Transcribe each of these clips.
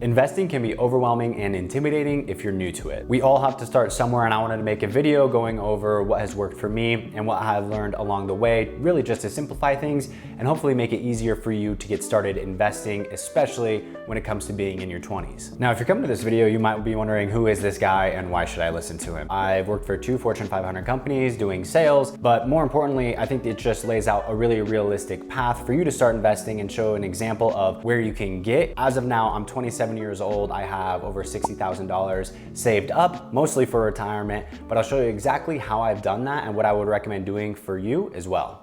Investing can be overwhelming and intimidating if you're new to it. We all have to start somewhere, and I wanted to make a video going over what has worked for me and what I've learned along the way, really just to simplify things and hopefully make it easier for you to get started investing, especially when it comes to being in your 20s. Now, if you're coming to this video, you might be wondering, who is this guy and why should I listen to him? I've worked for 2 Fortune 500 companies doing sales, but more importantly, I think it just lays out a really realistic path for you to start investing and show an example of where you can get. As of now, I'm 27 years old. I have over $60,000 saved up, mostly for retirement, but I'll show you exactly how I've done that and what I would recommend doing for you as well.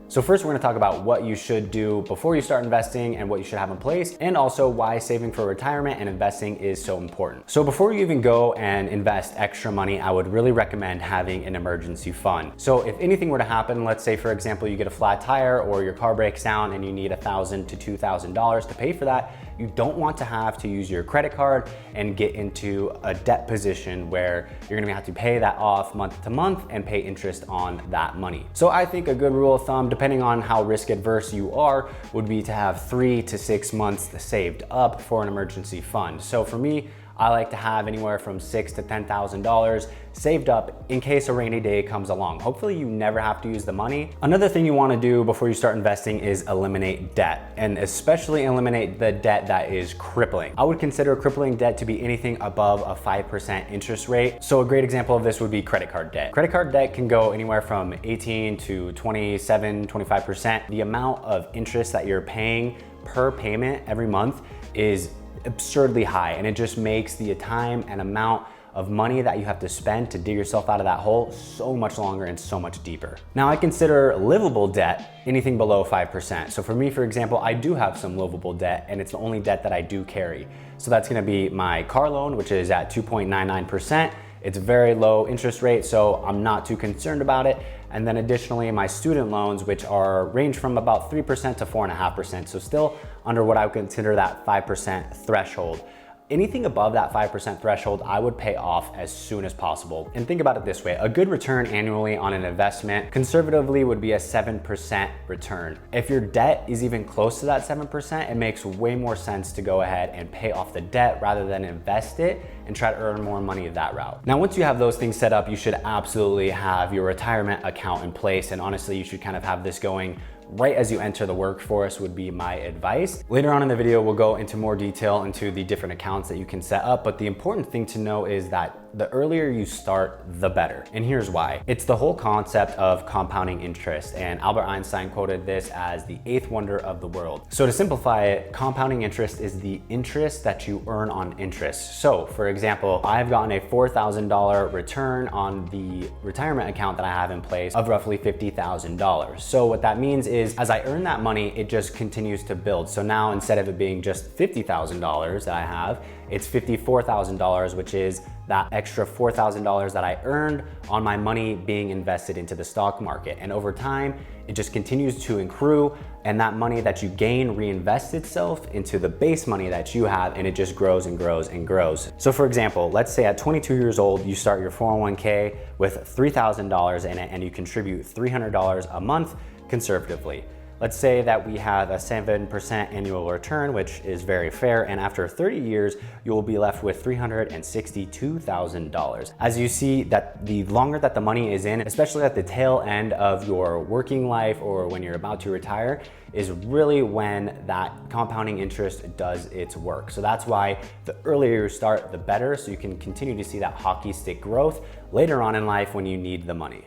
So first, we're gonna talk about what you should do before you start investing and what you should have in place, and also why saving for retirement and investing is so important. So before you even go and invest extra money, I would really recommend having an emergency fund. So if anything were to happen, let's say for example, you get a flat tire or your car breaks down and you need $1,000 to $2,000 to pay for that, you don't want to have to use your credit card and get into a debt position where you're gonna have to pay that off month to month and pay interest on that money. So I think a good rule of thumb, depending on how risk adverse you are, would be to have 3 to 6 months saved up for an emergency fund. So for me, I like to have anywhere from $6,000 to $10,000 saved up in case a rainy day comes along. Hopefully you never have to use the money. Another thing you wanna do before you start investing is eliminate debt, and especially eliminate the debt that is crippling. I would consider crippling debt to be anything above a 5% interest rate. So a great example of this would be credit card debt. Credit card debt can go anywhere from 18 to 27, 25%. The amount of interest that you're paying per payment every month is absurdly high, and it just makes the time and amount of money that you have to spend to dig yourself out of that hole so much longer and so much deeper. Now, I consider livable debt anything below 5%. So for me, for example, I do have some livable debt, and it's the only debt that I do carry. So that's gonna be my car loan, which is at 2.99%. It's a very low interest rate, so I'm not too concerned about it. And then additionally, my student loans, which are range from about 3% to 4.5%. So still under what I would consider that 5% threshold. Anything above that 5% threshold, I would pay off as soon as possible. And think about it this way, a good return annually on an investment conservatively would be a 7% return. If your debt is even close to that 7%, it makes way more sense to go ahead and pay off the debt rather than invest it and try to earn more money that route. Now, once you have those things set up, you should absolutely have your retirement account in place. And honestly, you should kind of have this going right as you enter the workforce would be my advice. Later on in the video, we'll go into more detail into the different accounts that you can set up, but the important thing to know is that the earlier you start, the better. And here's why. It's the whole concept of compounding interest, and Albert Einstein quoted this as the 8th wonder of the world. So to simplify it, compounding interest is the interest that you earn on interest. So for example, I've gotten a $4,000 return on the retirement account that I have in place of roughly $50,000. So what that means is as I earn that money, it just continues to build. So now instead of it being just $50,000 that I have, it's $54,000, which is that extra $4,000 that I earned on my money being invested into the stock market. And over time, it just continues to accrue, and that money that you gain reinvests itself into the base money that you have, and it just grows and grows and grows. So for example, let's say at 22 years old, you start your 401k with $3,000 in it and you contribute $300 a month conservatively. Let's say that we have a 7% annual return, which is very fair, and after 30 years, you will be left with $362,000. As you see, that the longer that the money is in, especially at the tail end of your working life or when you're about to retire, is really when that compounding interest does its work. So that's why the earlier you start, the better, so you can continue to see that hockey stick growth later on in life when you need the money.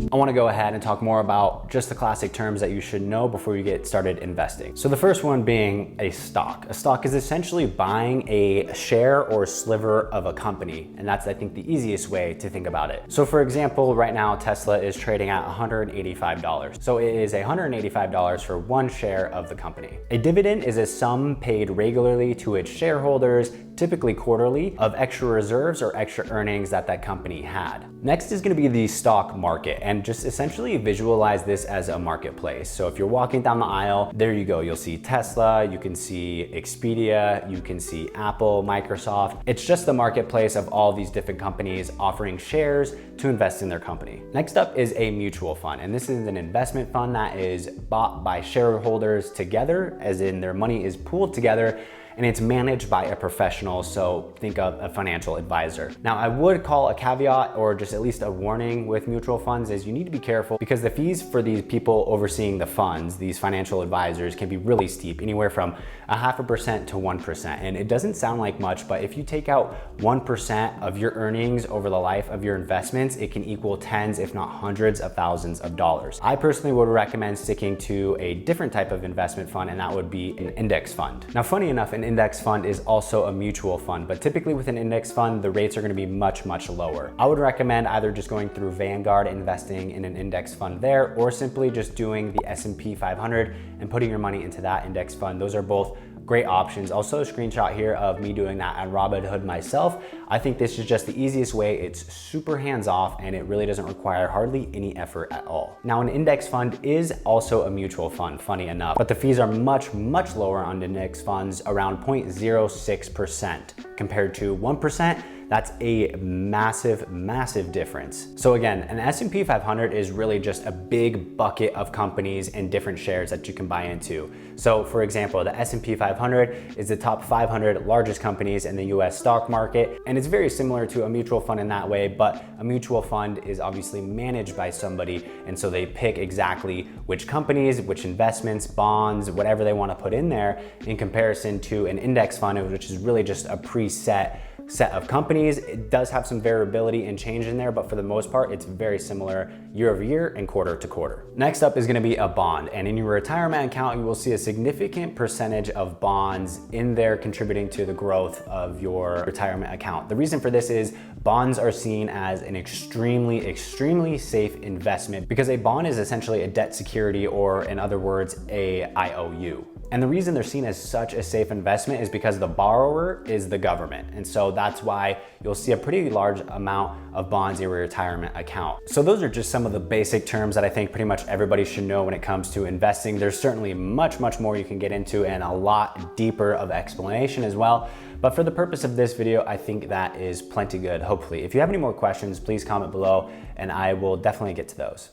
I want to go ahead and talk more about just the classic terms that you should know before you get started investing. So the first one being a stock. A stock is essentially buying a share or sliver of a company, and that's, I think, the easiest way to think about it. So for example, right now Tesla is trading at $185. So it is $185 for one share of the company. A dividend is a sum paid regularly to its shareholders typically quarterly, of extra reserves or extra earnings that that company had. Next is gonna be the stock market, and just essentially visualize this as a marketplace. So if you're walking down the aisle, there you go. You'll see Tesla, you can see Expedia, you can see Apple, Microsoft. It's just the marketplace of all these different companies offering shares to invest in their company. Next up is a mutual fund, and this is an investment fund that is bought by shareholders together, as in their money is pooled together, and it's managed by a professional, so think of a financial advisor. Now, I would call a caveat, or just at least a warning with mutual funds, is you need to be careful because the fees for these people overseeing the funds, these financial advisors, can be really steep, anywhere from 0.5% to 1%. And it doesn't sound like much, but if you take out 1% of your earnings over the life of your investments, it can equal tens, if not hundreds of thousands of dollars. I personally would recommend sticking to a different type of investment fund, and that would be an index fund. Now, funny enough, an index fund is also a mutual fund, but typically with an index fund, the rates are gonna be much, much lower. I would recommend either just going through Vanguard, investing in an index fund there, or simply just doing the S&P 500 and putting your money into that index fund. Those are both great options. Also a screenshot here of me doing that at Robinhood myself. I think this is just the easiest way. It's super hands-off and it really doesn't require hardly any effort at all. Now, an index fund is also a mutual fund, funny enough, but the fees are much, much lower on index funds, around 0.06% compared to 1%. That's a massive, massive difference. So again, an S&P 500 is really just a big bucket of companies and different shares that you can buy into. So for example, the S&P 500 is the top 500 largest companies in the US stock market. And it's very similar to a mutual fund in that way, but a mutual fund is obviously managed by somebody. And so they pick exactly which companies, which investments, bonds, whatever they want to put in there, in comparison to an index fund, which is really just a preset set of companies. It does have some variability and change in there, but for the most part, it's very similar year over year and quarter to quarter. Next up is gonna be a bond. And in your retirement account, you will see a significant percentage of bonds in there contributing to the growth of your retirement account. The reason for this is bonds are seen as an extremely, extremely safe investment because a bond is essentially a debt security, or in other words, a IOU. And the reason they're seen as such a safe investment is because the borrower is the government. And so that's why you'll see a pretty large amount of bonds in your retirement account. So those are just some of the basic terms that I think pretty much everybody should know when it comes to investing. There's certainly much, much more you can get into and a lot deeper of explanation as well. But for the purpose of this video, I think that is plenty good, hopefully. If you have any more questions, please comment below and I will definitely get to those.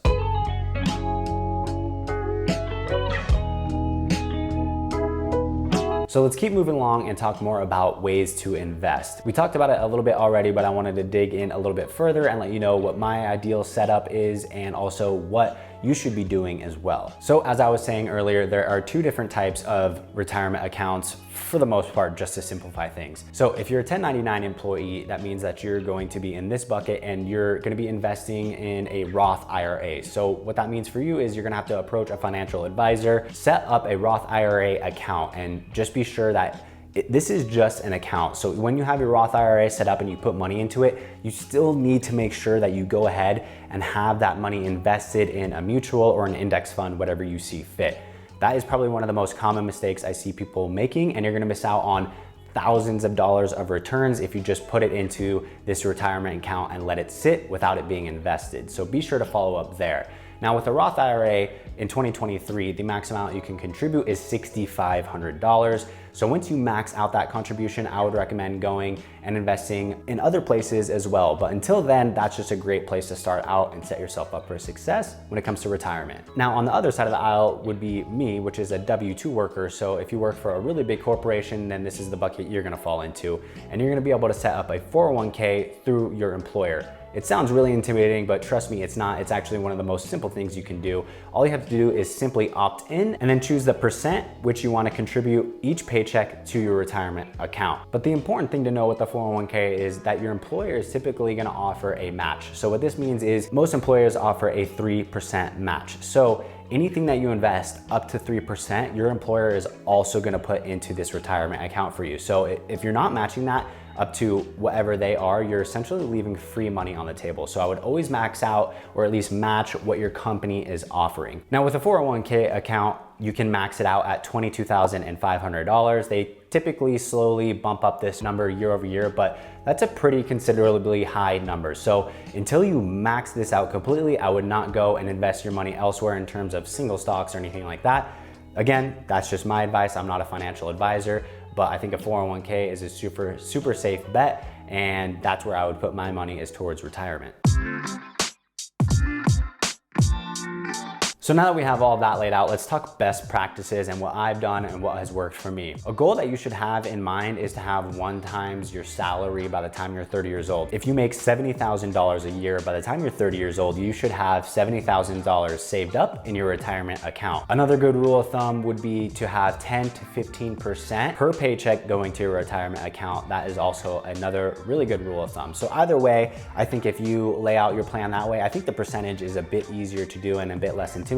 So let's keep moving along and talk more about ways to invest. We talked about it a little bit already, but I wanted to dig in a little bit further and let you know what my ideal setup is and also what you should be doing as well. So as I was saying earlier, there are two different types of retirement accounts for the most part, just to simplify things. So if you're a 1099 employee, that means that you're going to be in this bucket and you're gonna be investing in a Roth IRA. So what that means for you is you're gonna have to approach a financial advisor, set up a Roth IRA account, and just be sure that this is just an account. So when you have your Roth IRA set up and you put money into it, you still need to make sure that you go ahead and have that money invested in a mutual or an index fund, whatever you see fit. That is probably one of the most common mistakes I see people making, and you're gonna miss out on thousands of dollars of returns if you just put it into this retirement account and let it sit without it being invested. So be sure to follow up there. Now with the Roth IRA in 2023, the max amount you can contribute is $6,500. So once you max out that contribution, I would recommend going and investing in other places as well. But until then, that's just a great place to start out and set yourself up for success when it comes to retirement. Now on the other side of the aisle would be me, which is a W-2 worker. So if you work for a really big corporation, then this is the bucket you're gonna fall into. And you're gonna be able to set up a 401k through your employer. It sounds really intimidating, but trust me, it's not. It's actually one of the most simple things you can do. All you have to do is simply opt in and then choose the percent which you want to contribute each paycheck to your retirement account. But the important thing to know with the 401k is that your employer is typically going to offer a match. So what this means is most employers offer a 3% match. So anything that you invest up to 3%, your employer is also going to put into this retirement account for you. So if you're not matching that, up to whatever they are, you're essentially leaving free money on the table. So I would always max out or at least match what your company is offering. Now with a 401k account, you can max it out at $22,500. They typically slowly bump up this number year over year, but that's a pretty considerably high number. So until you max this out completely, I would not go and invest your money elsewhere in terms of single stocks or anything like that. Again, that's just my advice. I'm not a financial advisor, but I think a 401k is a super safe bet, and that's where I would put my money, is towards retirement. So now that we have all that laid out, let's talk best practices and what I've done and what has worked for me. A goal that you should have in mind is to have 1 times your salary by the time you're 30 years old. If you make $70,000 a year, by the time you're 30 years old, you should have $70,000 saved up in your retirement account. Another good rule of thumb would be to have 10 to 15% per paycheck going to your retirement account. That is also another really good rule of thumb. So either way, I think if you lay out your plan that way, I think the percentage is a bit easier to do and a bit less intimidating.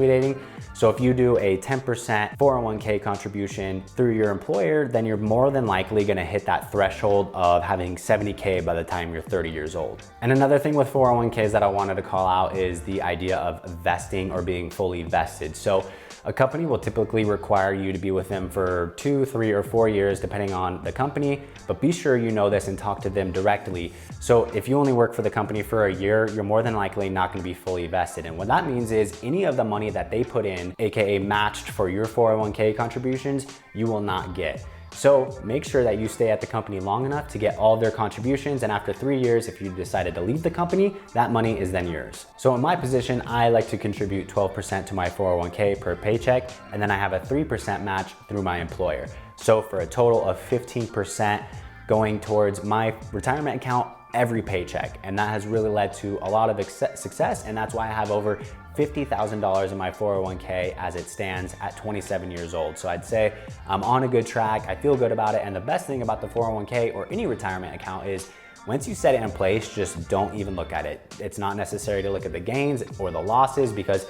So if you do a 10% 401k contribution through your employer, then you're more than likely gonna hit that threshold of having 70K by the time you're 30 years old. And another thing with 401ks that I wanted to call out is the idea of vesting or being fully vested. So a company will typically require you to be with them for 2, 3, or 4 years, depending on the company, but be sure you know this and talk to them directly. So if you only work for the company for a year, you're more than likely not gonna be fully vested. And what that means is any of the money that they put in, AKA matched for your 401k contributions, you will not get. So make sure that you stay at the company long enough to get all of their contributions, and after 3 years, if you decided to leave the company, that money is then yours. So in my position, I like to contribute 12% to my 401k per paycheck, and then I have a 3% match through my employer. So for a total of 15% going towards my retirement account every paycheck. And that has really led to a lot of success, and that's why I have over $50,000 in my 401k as it stands at 27 years old. So I'd say I'm on a good track. I feel good about it. And the best thing about the 401k or any retirement account is once you set it in place, just don't even look at it. It's not necessary to look at the gains or the losses, because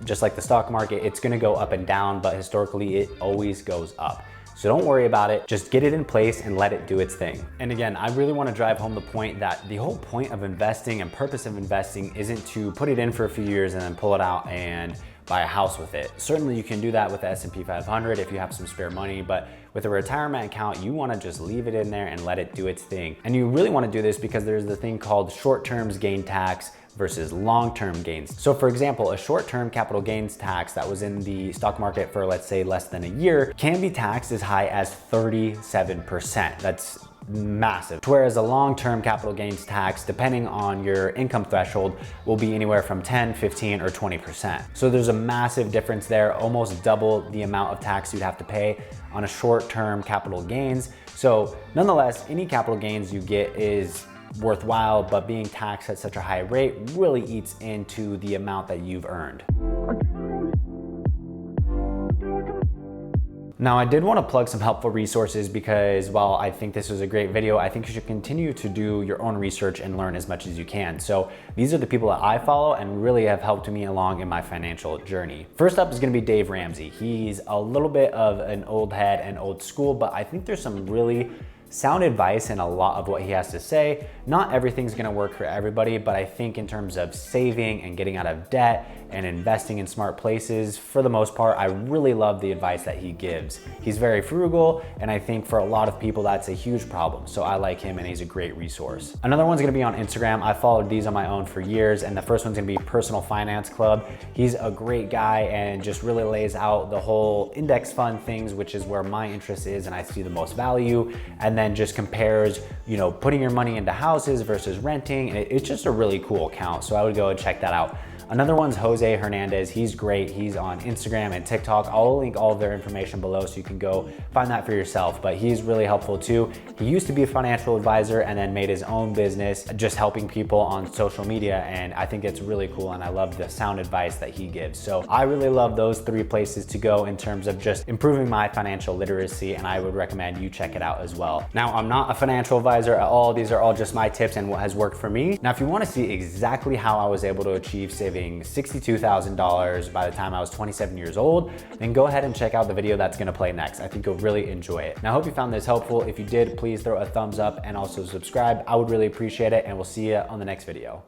just like the stock market, it's gonna go up and down, but historically it always goes up. So don't worry about it, just get it in place and let it do its thing. And again, I really wanna drive home the point that the whole point of investing and purpose of investing isn't to put it in for a few years and then pull it out and buy a house with it. Certainly you can do that with the S&P 500 if you have some spare money, but with a retirement account, you wanna just leave it in there and let it do its thing. And you really wanna do this because there's the thing called short-term gain tax versus long-term gains. So for example, a short-term capital gains tax that was in the stock market for, let's say, less than a year can be taxed as high as 37%. That's massive. Whereas a long-term capital gains tax, depending on your income threshold, will be anywhere from 10, 15, or 20%. So there's a massive difference there, almost double the amount of tax you'd have to pay on a short-term capital gains. So nonetheless, any capital gains you get is worthwhile, but being taxed at such a high rate really eats into the amount that you've earned. Now, I did want to plug some helpful resources because while I think this was a great video, I think you should continue to do your own research and learn as much as you can. So these are the people that I follow and really have helped me along in my financial journey. First up is going to be Dave Ramsey. He's a little bit of an old head and old school, but I think there's some really sound advice in a lot of what he has to say. Not everything's gonna work for everybody, but I think in terms of saving and getting out of debt and investing in smart places, for the most part, I really love the advice that he gives. He's very frugal, and I think for a lot of people, that's a huge problem. So I like him, and he's a great resource. Another one's gonna be on Instagram. I followed these on my own for years, and the first one's gonna be Personal Finance Club. He's a great guy and just really lays out the whole index fund things, which is where my interest is and I see the most value, and then just compares, you know, putting your money into houses versus renting. It's just a really cool account, so I would go and check that out. Another one's Jose Hernandez. He's great. He's on Instagram and TikTok. I'll link all of their information below so you can go find that for yourself, but he's really helpful too. He used to be a financial advisor and then made his own business just helping people on social media, and I think it's really cool, and I love the sound advice that he gives. So I really love those 3 places to go in terms of just improving my financial literacy, and I would recommend you check it out as well. Now, I'm not a financial advisor at all. These are all just my tips and what has worked for me. Now, if you want to see exactly how I was able to achieve saving saving $62,000 by the time I was 27 years old, then go ahead and check out the video that's gonna play next. I think you'll really enjoy it. Now, I hope you found this helpful. If you did, please throw a thumbs up and also subscribe. I would really appreciate it, and we'll see you on the next video.